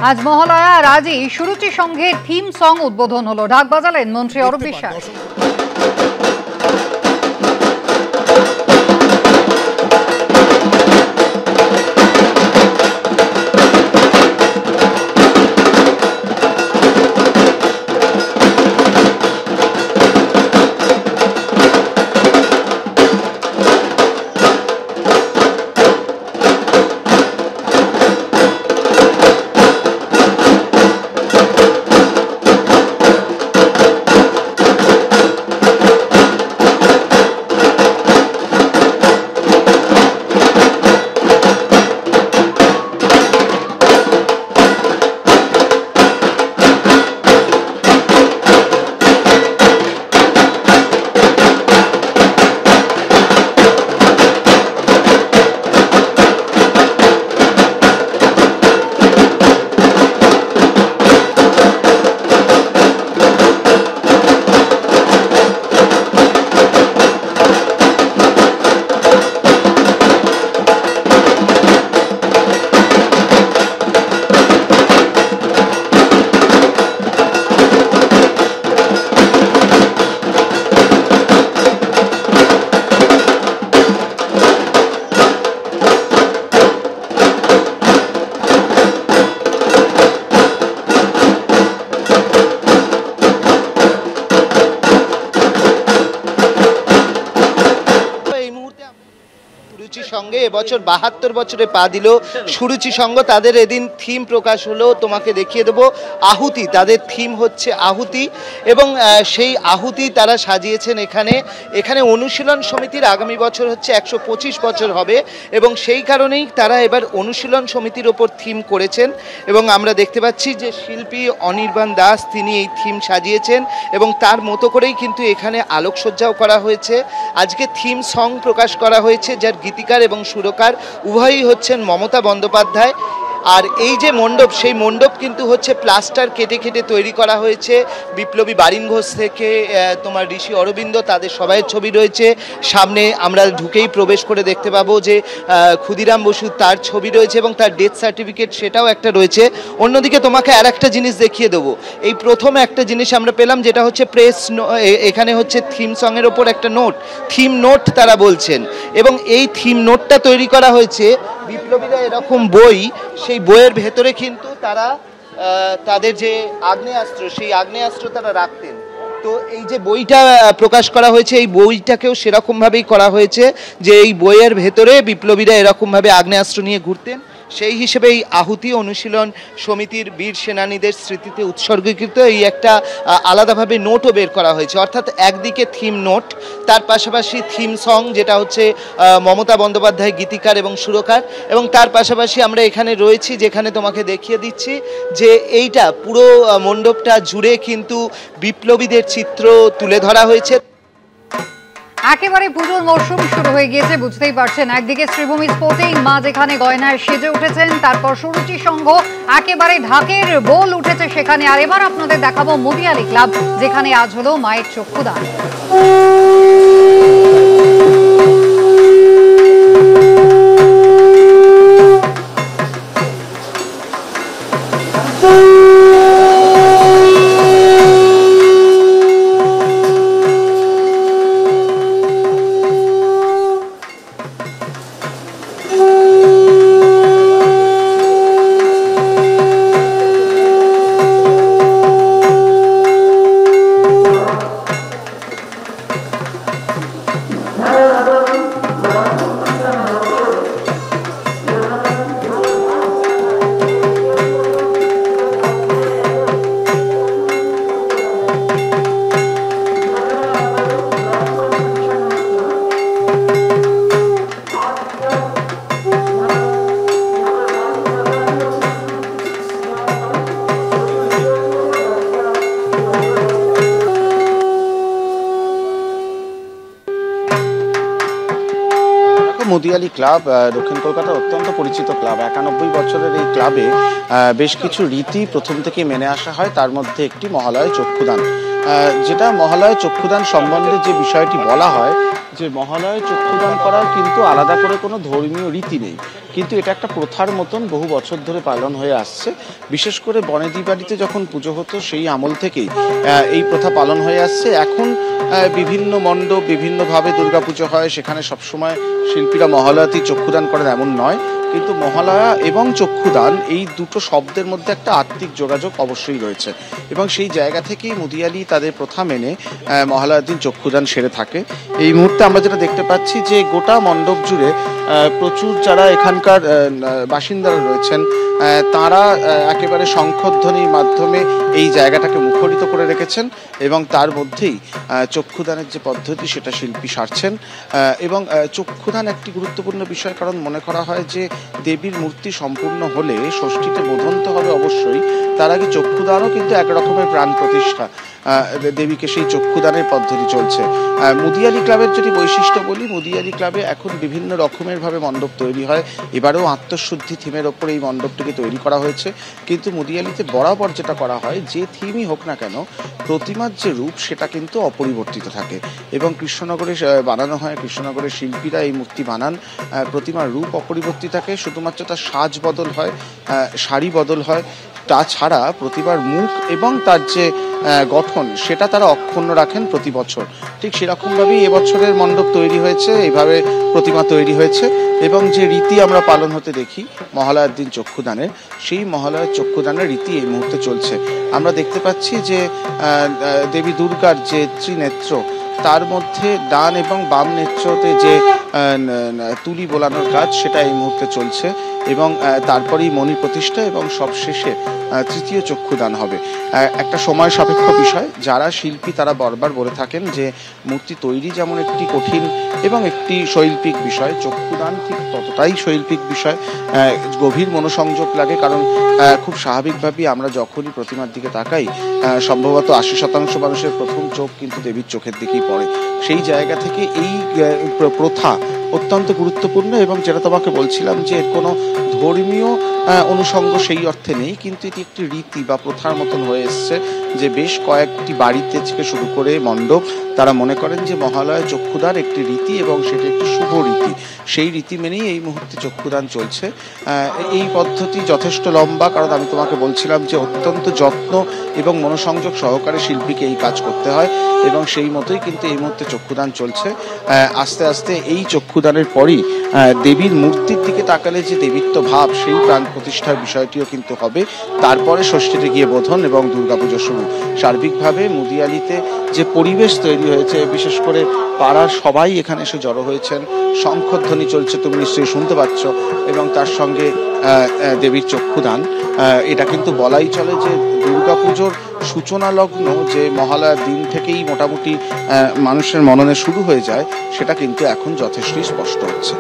আজ মহালয়া আর আজই সুরুচি সংঘের থিম সং উদ্বোধন হলো। ঢাক বাজালেন মন্ত্রী অরূপ বিশ্বাস। সুরুচি সঙ্গে এবছর ৭২ বছরে পা দিল সুরুচি সংঘ। তাদের এদিন থিম প্রকাশ হলো, তোমাকে দেখিয়ে দেবো। আহুতি, তাদের থিম হচ্ছে আহুতি এবং সেই আহুতি তারা সাজিয়েছেন এখানে অনুশীলন সমিতির আগামী বছর হচ্ছে ১২৫ বছর হবে এবং সেই কারণেই তারা এবার অনুশীলন সমিতির ওপর থিম করেছেন এবং আমরা দেখতে পাচ্ছি যে শিল্পী অনির্বাণ দাস তিনি এই থিম সাজিয়েছেন এবং তার মতো করেই কিন্তু এখানে আলোকসজ্জাও করা হয়েছে। আজকে থিম সং প্রকাশ করা হয়েছে, যার গীতিকার এবং সুরকার উভয়ই হচ্ছেন মমতা বন্দ্যোপাধ্যায়। আর এই যে মণ্ডপ, সেই মণ্ডপ কিন্তু হচ্ছে প্লাস্টার কেটে কেটে তৈরি করা হয়েছে। বিপ্লবী বারিন ঘোষ থেকে তোমার ঋষি অরবিন্দ, তাদের সবাইয়ের ছবি রয়েছে। সামনে আমরা ঢুকেই প্রবেশ করে দেখতে পাবো যে ক্ষুদিরাম বসু, তার ছবি রয়েছে এবং তার ডেথ সার্টিফিকেট সেটাও একটা রয়েছে। অন্যদিকে তোমাকে আর একটা জিনিস দেখিয়ে দেবো। এই প্রথম একটা জিনিস আমরা পেলাম, যেটা হচ্ছে প্রেস, এখানে হচ্ছে থিম সঙের ওপর একটা নোট, থিম নোট তারা বলছেন এবং এই থিম নোটটা তৈরি করা হয়েছে। বিপ্লবীরা এরকম বই, সেই বইয়ের ভেতরে কিন্তু তারা তাদের যে আগ্নেয়াস্ত্র, সেই আগ্নেয়াস্ত্র তারা রাখতেন। তো এই যে বইটা প্রকাশ করা হয়েছে, এই বইটাকেও সেরকমভাবেই করা হয়েছে যে এই বইয়ের ভেতরে বিপ্লবীরা এরকমভাবে আগ্নেয়াস্ত্র নিয়ে ঘুরতেন। সেই হিসেবে এই আহুতি অনুশীলন সমিতির বীর সেনানীদের স্মৃতিতে উৎসর্গীকৃত এই একটা আলাদাভাবে নোটও বের করা হয়েছে। অর্থাৎ একদিকে থিম নোট, তার পাশাপাশি থিম সং, যেটা হচ্ছে মমতা বন্দ্যোপাধ্যায় গীতিকার এবং সুরকার, এবং তার পাশাপাশি আমরা এখানে রয়েছি যেখানে তোমাকে দেখিয়ে দিচ্ছি যে এইটা পুরো মণ্ডপটা জুড়ে কিন্তু বিপ্লবীদের চিত্র তুলে ধরা হয়েছে। একেবারে পুজোর মরশুম শুরু হয়ে গিয়েছে, বুঝতেই পারছেন। একদিকে শ্রীভূমি স্পোর্টিং মা যেখানে গয়নায় সেজে উঠেছেন, তারপর সুরুচি সংঘ একেবারে ঢাকের বোল উঠেছে সেখানে। আর এবার আপনাদের দেখাবো মদিয়ালি ক্লাব, যেখানে আজ হলো মায়ের চক্ষুদান। মদিয়ালি ক্লাব দক্ষিণ কলকাতার অত্যন্ত পরিচিত ক্লাব। ৯১ বছরের এই ক্লাবে বেশ কিছু রীতি প্রথম থেকে মেনে আসা হয়, তার মধ্যে একটি মহালয়া চক্ষুদান। যেটা মহালয়া চক্ষুদান সম্বন্ধে যে বিষয়টি বলা হয় যে মহালয়ে চক্ষুদান করার কিন্তু আলাদা করে কোনো ধর্মীয় রীতি নেই, কিন্তু এটা একটা প্রথার মতন বহু বছর ধরে পালন হয়ে আসছে। বিশেষ করে বনেদি বাড়িতে যখন পুজো হতো সেই আমল থেকেই এই প্রথা পালন হয়ে আসছে। এখন বিভিন্ন মণ্ডপ বিভিন্নভাবে দুর্গাপুজো হয়, সেখানে সবসময় শিল্পীরা মহালয়াতেই চক্ষুদান করেন এমন নয়, কিন্তু মহালয়া এবং চক্ষুদান এই দুটো শব্দের মধ্যে একটা আত্মিক যোগাযোগ অবশ্যই রয়েছে এবং সেই জায়গা থেকেই মুদিয়ালি তাদের প্রথা মেনে মহালয়ার দিন চক্ষুদান সেরে থাকে। এই মুহূর্তে আমরা যেটা দেখতে পাচ্ছি যে গোটা মণ্ডপ জুড়ে প্রচুর যারা এখানকার বাসিন্দারা রয়েছেন তারা একেবারে শঙ্খধ্বনির মাধ্যমে এই জায়গাটাকে মুখরিত করে রেখেছেন এবং তার মধ্যেই চক্ষুদানের যে পদ্ধতি সেটা শিল্পী সারছেন। এবং চক্ষুদান একটি গুরুত্বপূর্ণ বিষয়, কারণ মনে করা হয় যে দেবীর মূর্তি সম্পূর্ণ হলে ষষ্ঠীতে বোধন তো হবে অবশ্যই, তার আগে চক্ষুদানও কিন্তু এক রকমের প্রাণ প্রতিষ্ঠা, দেবীকে সেই চক্ষুদানের পদ্ধতি চলছে। মুদিয়ালি ক্লাবের যদি বৈশিষ্ট্য বলি, মুদিয়ালি ক্লাবে এখন বিভিন্ন রকমের ভাবে মণ্ডপ তৈরি হয়। এবারেও আত্মশুদ্ধি থিমের ওপর এই মণ্ডপটিকে তৈরি করা হয়েছে, কিন্তু মুদিয়ালিতে বরাবর যেটা করা হয়, যে থিমই হোক না কেন প্রতিমার যে রূপ সেটা কিন্তু অপরিবর্তিত থাকে এবং কৃষ্ণনগরে বানানো হয়, কৃষ্ণনগরের শিল্পীরা এই মূর্তি বানান। প্রতিমার রূপ অপরিবর্তিত থাকে, শুধুমাত্র তার সাজ বদল হয়, শাড়ি বদল হয়, তাছাড়া প্রতিমার মুখ এবং তার যে গঠন সেটা তারা অক্ষুণ্ণ রাখেন প্রতি বছর। ঠিক সেরকমভাবেই এবছরের মণ্ডপ তৈরি হয়েছে, এইভাবে প্রতিমা তৈরি হয়েছে এবং যে রীতি আমরা পালন হতে দেখি মহালয়ার দিন চক্ষুদানের, সেই মহালয়ার চক্ষুদানের রীতি এই মুহূর্তে চলছে। আমরা দেখতে পাচ্ছি যে দেবী দুর্গার যে ত্রিনেত্র, তার মধ্যে ডান এবং বাম নেত্রতে যে তুলি বোলানোর কাজ সেটা এই মুহূর্তে চলছে এবং তারপরেই মণি প্রতিষ্ঠা এবং সবশেষে তৃতীয় চক্ষুদান হবে। একটা সময় সাপেক্ষ বিষয়, যারা শিল্পী তারা বারবার বলে থাকেন যে মূর্তি তৈরি যেমন একটি কঠিন এবং একটি শৈল্পিক বিষয়, চক্ষুদান ঠিক ততটাই শৈল্পিক বিষয়। গভীর মনোসংযোগ লাগে, কারণ খুব স্বাভাবিকভাবেই আমরা যখনই প্রতিমার দিকে তাকাই সম্ভবত 80% মানুষের প্রথম চোখ কিন্তু দেবীর চোখের দিকেই পড়ে। সেই জায়গা থেকে এই প্রথা অত্যন্ত গুরুত্বপূর্ণ এবং যেটা তোমাকে বলছিলাম যে এর কোনো ধর্মীয় অনুষঙ্গ সেই অর্থে নেই, কিন্তু এটি একটি রীতি বা প্রথার মতন হয়ে এসছে যে বেশ কয়েকটি বাড়িতে থেকে শুরু করে মণ্ডপ তারা মনে করেন যে মহালয়া চক্ষুদান একটি রীতি এবং সেটি একটি শুভ রীতি। সেই রীতি মেনেই এই মুহূর্তে চক্ষুদান চলছে। এই পদ্ধতি যথেষ্ট লম্বা, কারণ আমি তোমাকে বলছিলাম যে অত্যন্ত যত্ন এবং মনোসংযোগ সহকারে শিল্পীকে এই কাজ করতে হয় এবং সেই মতোই কিন্তু এই মুহূর্তে চক্ষুদান চলছে। আস্তে আস্তে এই চক্ষুদানের পরই দেবীর মূর্তির দিকে তাকালে যে দেবীত্ব ভাব সেই প্রাণ প্রতিষ্ঠার বিষয়টিও কিন্তু হবে। তারপরে ষষ্ঠীতে গিয়ে বোধন এবং দুর্গাপুজো শুরু। সার্বিকভাবে মুদিয়ালিতে যে পরিবেশ তৈরি হয়েছে, বিশেষ করে পাড়ার সবাই এখানে এসে জড়ো হয়েছেন, শঙ্খধ্বনি চলছে তুমি নিশ্চয়ই শুনতে পাচ্ছ এবং তার সঙ্গে দেবীর চক্ষুদান। এটা কিন্তু বলাই চলে যে দুর্গাপুজোর সূচনা লগ্ন যে মহালয়ার দিন থেকেই মোটামুটি মানুষের মননে শুরু হয়ে যায়, সেটা কিন্তু এখন যথেষ্টই স্পষ্ট হচ্ছে।